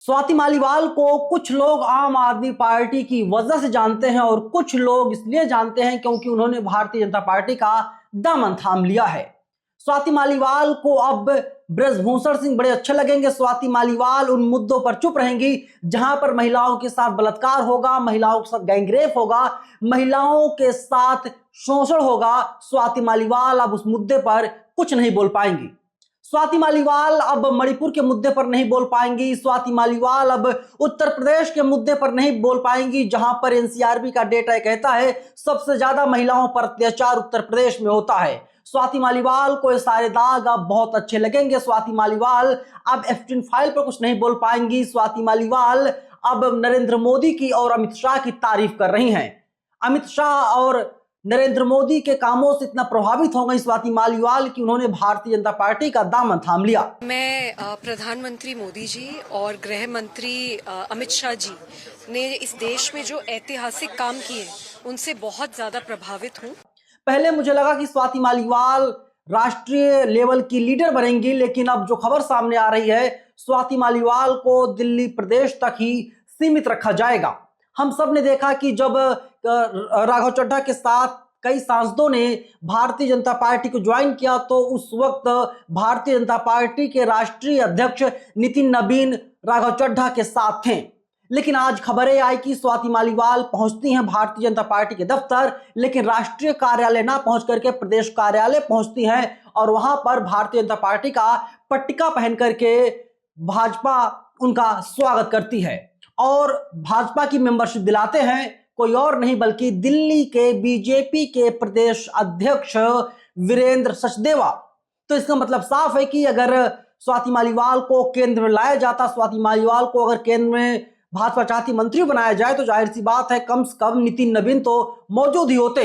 स्वाति मालीवाल को कुछ लोग आम आदमी पार्टी की वजह से जानते हैं और कुछ लोग इसलिए जानते हैं क्योंकि उन्होंने भारतीय जनता पार्टी का दामन थाम लिया है। स्वाति मालीवाल को अब ब्रजभूषण सिंह बड़े अच्छे लगेंगे। स्वाति मालीवाल उन मुद्दों पर चुप रहेंगी जहां पर महिलाओं के साथ बलात्कार होगा, महिलाओं के साथ गैंगरेप होगा, महिलाओं के साथ शोषण होगा। स्वाति मालीवाल अब उस मुद्दे पर कुछ नहीं बोल पाएंगी। स्वाति मालीवाल अब मणिपुर के मुद्दे पर नहीं बोल पाएंगी। स्वाति मालीवाल अब उत्तर प्रदेश के मुद्दे पर नहीं बोल पाएंगी, जहां पर एनसीआरबी का डेटा कहता है सबसे ज्यादा महिलाओं पर अत्याचार उत्तर प्रदेश में होता है। स्वाति मालीवाल को ये सारे दाग अब बहुत अच्छे लगेंगे। स्वाति मालीवाल अब एफस्टीन फाइल पर कुछ नहीं बोल पाएंगी। स्वाति मालीवाल अब नरेंद्र मोदी की और अमित शाह की तारीफ कर रही हैं। अमित शाह और नरेंद्र मोदी के कामों से इतना प्रभावित हो गई स्वाति मालीवाल कि उन्होंने भारतीय जनता पार्टी का दामन थाम लिया। मैं प्रधानमंत्री मोदी जी और गृह मंत्री अमित शाह जी ने इस देश में जो ऐतिहासिक काम किए उनसे बहुत ज्यादा प्रभावित हूँ। पहले मुझे लगा कि स्वाति मालीवाल राष्ट्रीय लेवल की लीडर बनेंगी, लेकिन अब जो खबर सामने आ रही है स्वाति मालीवाल को दिल्ली प्रदेश तक ही सीमित रखा जाएगा। हम सब ने देखा कि जब राघव चड्ढा के साथ कई सांसदों ने भारतीय जनता पार्टी को ज्वाइन किया तो उस वक्त भारतीय जनता पार्टी के राष्ट्रीय अध्यक्ष नितिन नबीन राघव चड्ढा के साथ थे। लेकिन आज खबरें आई कि स्वाति मालीवाल पहुंचती हैं भारतीय जनता पार्टी के दफ्तर, लेकिन राष्ट्रीय कार्यालय ना पहुंच करके प्रदेश कार्यालय पहुंचती हैं और वहां पर भारतीय जनता पार्टी का पट्टिका पहन करके भाजपा उनका स्वागत करती है और भाजपा की मेंबरशिप दिलाते हैं कोई और नहीं बल्कि दिल्ली के बीजेपी के प्रदेश अध्यक्ष वीरेंद्र सचदेवा। तो इसका मतलब साफ है कि अगर स्वाति मालीवाल को केंद्र में लाया जाता, स्वाति मालीवाल को अगर केंद्र में भाजपा चाहती मंत्री बनाया जाए तो जाहिर सी बात है कम से कम नितिन नबीन तो मौजूद ही होते।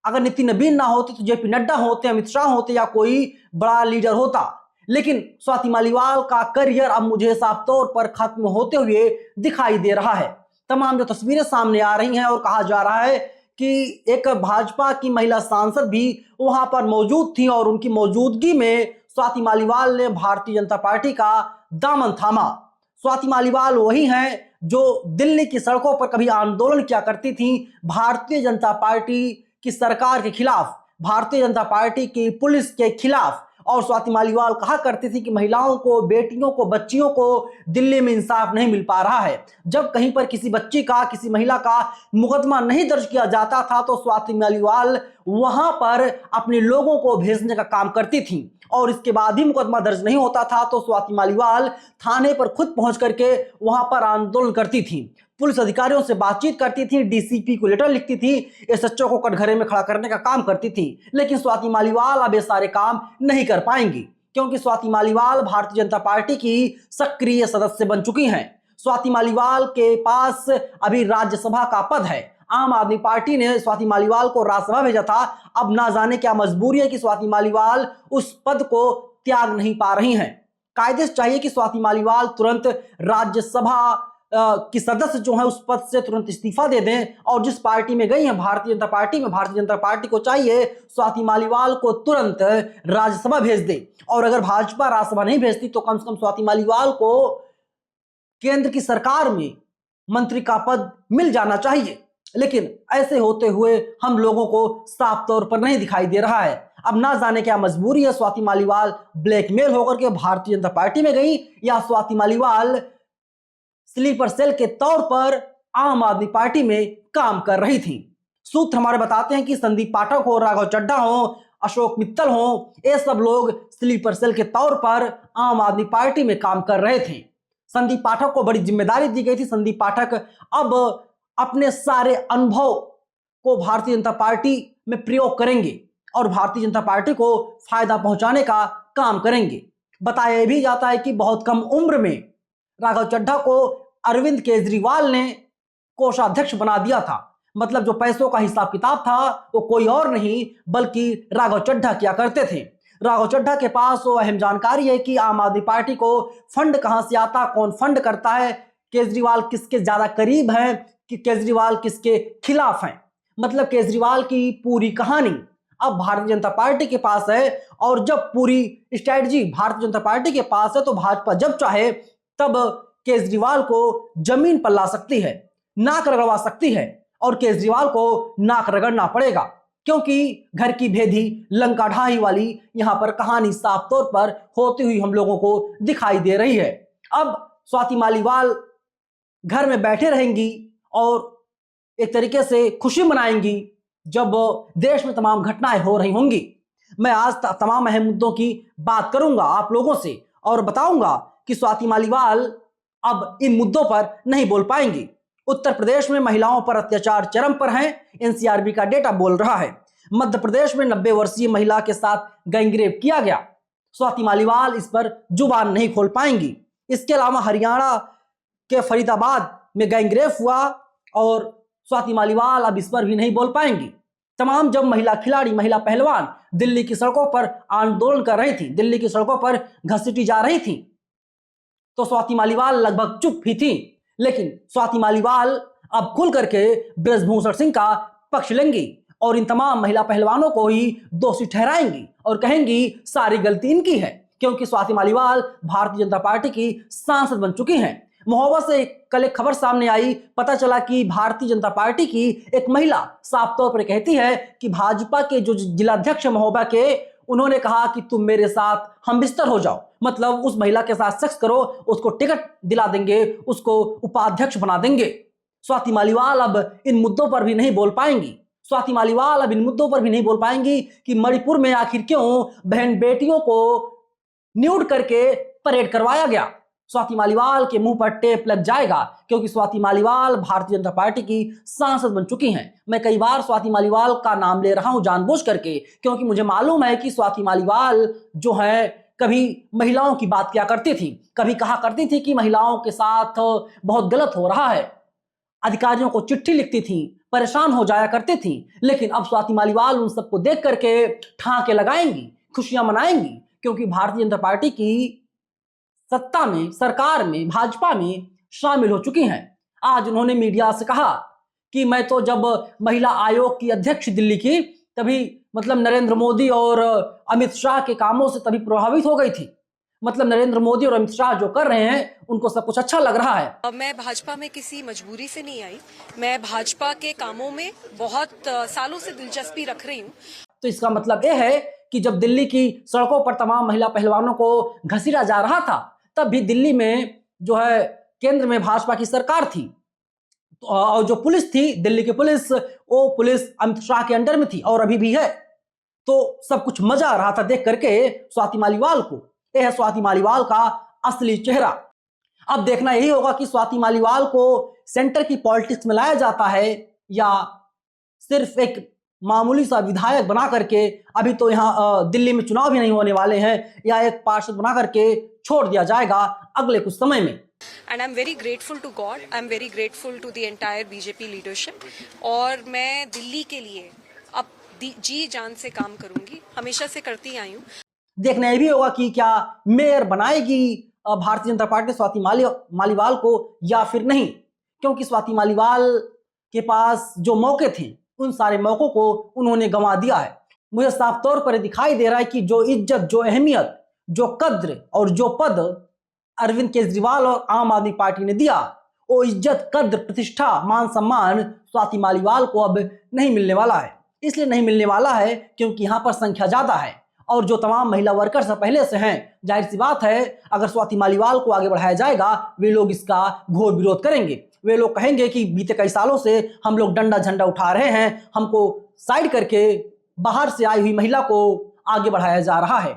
अगर नितिन नबीन ना होते तो जेपी नड्डा होते, अमित शाह होते या कोई बड़ा लीडर होता। लेकिन स्वाति मालीवाल का करियर अब मुझे साफ तौर पर खत्म होते हुए दिखाई दे रहा है। तमाम जो तस्वीरें सामने आ रही हैं और कहा जा रहा है कि एक भाजपा की महिला सांसद भी वहां पर मौजूद थी और उनकी मौजूदगी में स्वाति मालीवाल ने भारतीय जनता पार्टी का दामन थामा। स्वाति मालीवाल वही हैं जो दिल्ली की सड़कों पर कभी आंदोलन किया करती थी भारतीय जनता पार्टी की सरकार के खिलाफ, भारतीय जनता पार्टी की पुलिस के खिलाफ। और स्वाति मालीवाल कहा करती थी कि महिलाओं को, बेटियों को, बच्चियों को दिल्ली में इंसाफ नहीं मिल पा रहा है। जब कहीं पर किसी बच्ची का, किसी महिला का मुकदमा नहीं दर्ज किया जाता था तो स्वाति मालीवाल वहां पर अपने लोगों को भेजने का काम करती थी और इसके बाद भी मुकदमा दर्ज नहीं होता था तो स्वाति मालीवाल थाने पर खुद पहुंच करके वहां पर आंदोलन करती थी, पुलिस अधिकारियों से बातचीत करती थी, डीसीपी को लेटर लिखती थी, एसएचओ को कटघरे में खड़ा करने का काम करती थी। लेकिन स्वाति मालीवाल अब ये सारे काम नहीं कर पाएंगी क्योंकि स्वाति मालीवाल भारतीय जनता पार्टी की सक्रिय सदस्य बन चुकी हैं। स्वाति मालीवाल के पास अभी राज्यसभा का पद है। आम आदमी पार्टी ने स्वाति मालीवाल को राज्यसभा भेजा था। अब ना जाने क्या मजबूरी है कि स्वाति मालीवाल उस पद को त्याग नहीं पा रही हैं। कायदे से चाहिए कि स्वाति मालीवाल तुरंत राज्यसभा की सदस्य जो है उस पद से तुरंत इस्तीफा दे दें और जिस पार्टी में गई है भारतीय जनता पार्टी में, भारतीय जनता पार्टी को चाहिए स्वाति मालीवाल को तुरंत राज्यसभा भेज दे। और अगर भाजपा राज्यसभा नहीं भेजती तो कम से कम स्वाति मालीवाल को केंद्र की सरकार में मंत्री का पद मिल जाना चाहिए। लेकिन ऐसे होते हुए हम लोगों को साफ तौर पर नहीं दिखाई दे रहा है। अब ना जाने क्या मजबूरी है, स्वाति मालीवाल ब्लैकमेल होकर के भारतीय जनता पार्टी में गई या स्वाति मालीवाल स्लीपर सेल के तौर पर आम आदमी पार्टी में काम कर रही थी। सूत्र हमारे बताते हैं कि संदीप पाठक हो, राघव चड्ढा हो, अशोक मित्तल हो, ये सब लोग स्लीपर सेल के तौर पर आम आदमी पार्टी में काम कर रहे थे। संदीप पाठक को बड़ी जिम्मेदारी दी गई थी। संदीप पाठक अब अपने सारे अनुभव को भारतीय जनता पार्टी में प्रयोग करेंगे और भारतीय जनता पार्टी को फायदा पहुंचाने का काम करेंगे। बताया भी जाता है कि बहुत कम उम्र में राघव चड्ढा को अरविंद केजरीवाल ने कोषाध्यक्ष बना दिया था। मतलब जो पैसों का हिसाब किताब था वो कोई और नहीं बल्कि राघव चड्ढा किया करते थे। राघव चड्ढा के पास वो अहम जानकारी है कि आम आदमी पार्टी को फंड कहां से आता, कौन फंड करता है, केजरीवाल किसके ज्यादा करीब हैं कि केजरीवाल किसके खिलाफ हैं। मतलब केजरीवाल की पूरी कहानी अब भारतीय जनता पार्टी के पास है और जब पूरी स्ट्रैटेजी भारतीय जनता पार्टी के पास है तो भाजपा जब चाहे तब केजरीवाल को जमीन पर ला सकती है, नाक रगड़वा सकती है और केजरीवाल को नाक रगड़ना पड़ेगा, क्योंकि घर की भेदी लंका ढाई वाली यहां पर कहानी साफ तौर पर होती हुई हम लोगों को दिखाई दे रही है। अब स्वाति मालीवाल घर में बैठे रहेंगी और एक तरीके से खुशी मनाएंगी जब देश में तमाम घटनाएं हो रही होंगी। मैं आज तमाम अहम मुद्दों की बात करूंगा आप लोगों से और बताऊंगा कि स्वाति मालीवाल अब इन मुद्दों पर नहीं बोल पाएंगी। उत्तर प्रदेश में महिलाओं पर अत्याचार चरम पर है, एनसीआरबी का डेटा बोल रहा है। मध्य प्रदेश में 90 वर्षीय महिला के साथ गैंगरेप किया गया। स्वाति मालीवाल इस पर जुबान नहीं खोल पाएंगी। इसके अलावा हरियाणा के फरीदाबाद में गैंगरेप हुआ और स्वाति मालीवाल अब इस पर भी नहीं बोल पाएंगी। तमाम जब महिला खिलाड़ी, महिला पहलवान दिल्ली की सड़कों पर आंदोलन कर रही थी, दिल्ली की सड़कों पर घसीटी जा रही थी, तो स्वाति मालीवाल लगभग चुप ही थी। लेकिन स्वाति मालीवाल अब खुल करके ब्रजभूषण सिंह का पक्ष लेंगी और इन तमाम महिला पहलवानों को ही दोषी ठहराएंगी और कहेंगी सारी गलती इनकी है, क्योंकि स्वाति मालीवाल भारतीय जनता पार्टी की सांसद बन चुकी हैं। महोबा से कल एक खबर सामने आई, पता चला कि भारतीय जनता पार्टी की एक महिला साफ तौर पर कहती है कि भाजपा के जो जिलाध्यक्ष महोबा के, उन्होंने कहा कि तुम मेरे साथ हम बिस्तर हो जाओ, मतलब उस महिला के साथ सेक्स करो, उसको टिकट दिला देंगे, उसको उपाध्यक्ष बना देंगे। स्वाति मालीवाल अब इन मुद्दों पर भी नहीं बोल पाएंगी। स्वाति मालीवाल अब इन मुद्दों पर भी नहीं बोल पाएंगी कि मणिपुर में आखिर क्यों बहन बेटियों को न्यूड करके परेड करवाया गया। स्वाति मालीवाल के मुंह पर टेप लग जाएगा, क्योंकि स्वाति मालीवाल भारतीय जनता पार्टी की सांसद बन चुकी हैं। मैं कई बार स्वाति मालीवाल का नाम ले रहा हूं जानबूझ करके, क्योंकि मुझे मालूम है कि स्वाति मालीवाल जो है कभी महिलाओं की बात किया करती थी, कभी कहा करती थी कि महिलाओं के साथ बहुत गलत हो रहा है, अधिकारियों को चिट्ठी लिखती थी, परेशान हो जाया करती थी। लेकिन अब स्वाति मालीवाल उन सबको देख करके ठाके लगाएंगी, खुशियां मनाएंगी, क्योंकि भारतीय जनता पार्टी की सत्ता में, सरकार में, भाजपा में शामिल हो चुकी हैं। आज उन्होंने मीडिया से कहा कि मैं तो जब महिला आयोग की अध्यक्ष दिल्ली की, तभी मतलब नरेंद्र मोदी और अमित शाह के कामों से तभी प्रभावित हो गई थी। मतलब नरेंद्र मोदी और अमित शाह जो कर रहे हैं उनको सब कुछ अच्छा लग रहा है। मैं भाजपा में किसी मजबूरी से नहीं आई, मैं भाजपा के कामों में बहुत सालों से दिलचस्पी रख रही हूँ। तो इसका मतलब यह है कि जब दिल्ली की सड़कों पर तमाम महिला पहलवानों को घसीटा जा रहा था, तब भी दिल्ली में जो है केंद्र में भाजपा की सरकार थी और जो पुलिस थी, दिल्ली की पुलिस, वो पुलिस अमित शाह के अंडर में थी और अभी भी है। तो सब कुछ मजा आ रहा था देख करके स्वाति मालीवाल को। यह है स्वाति मालीवाल का असली चेहरा। अब देखना यही होगा कि स्वाति मालीवाल को सेंटर की पॉलिटिक्स में लाया जाता है या सिर्फ एक मामूली सा विधायक बना करके, अभी तो यहाँ दिल्ली में चुनाव भी नहीं होने वाले हैं, या एक पार्षद बना करके छोड़ दिया जाएगा अगले कुछ समय में। And I am very grateful to God, I am very grateful to the entire BJP leadership, और मैं दिल्ली के लिए अब जी जान से काम करूंगी, हमेशा से करती आई हूँ। देखना यह भी होगा कि क्या मेयर बनाएगी भारतीय जनता पार्टी स्वाति मालीवाल को या फिर नहीं, क्योंकि स्वाति मालीवाल के पास जो मौके थे उन सारे मौकों को उन्होंने गंवा दिया है। मुझे साफ तौर पर दिखाई दे रहा है कि जो इज्जत, जो अहमियत, जो कद्र और जो पद अरविंद केजरीवाल और आम आदमी पार्टी ने दिया, वो इज्जत, कद्र, प्रतिष्ठा, मान सम्मान स्वाति मालीवाल को अब नहीं मिलने वाला है। इसलिए नहीं मिलने वाला है क्योंकि यहाँ पर संख्या ज्यादा है और जो तमाम महिला वर्कर्स पहले से हैं, जाहिर सी बात है अगर स्वाति मालीवाल को आगे बढ़ाया जाएगा वे लोग इसका घोर विरोध करेंगे। वे लोग कहेंगे कि बीते कई सालों से हम लोग डंडा झंडा उठा रहे हैं, हमको साइड करके बाहर से आई हुई महिला को आगे बढ़ाया जा रहा है।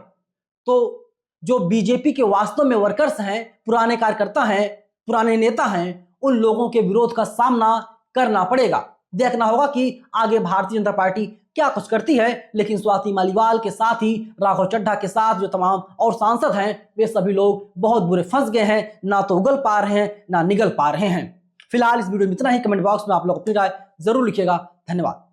तो जो बीजेपी के वास्तव में वर्कर्स हैं, पुराने कार्यकर्ता हैं, पुराने नेता हैं, उन लोगों के विरोध का सामना करना पड़ेगा। देखना होगा कि आगे भारतीय जनता पार्टी क्या कुछ करती है। लेकिन स्वाति मालीवाल के साथ ही राघव चड्ढा के साथ जो तमाम और सांसद हैं, वे सभी लोग बहुत बुरे फंस गए हैं, ना तो उगल पा रहे हैं ना निगल पा रहे हैं। फिलहाल इस वीडियो में इतना ही। कमेंट बॉक्स में आप लोग अपनी राय जरूर लिखिएगा। धन्यवाद।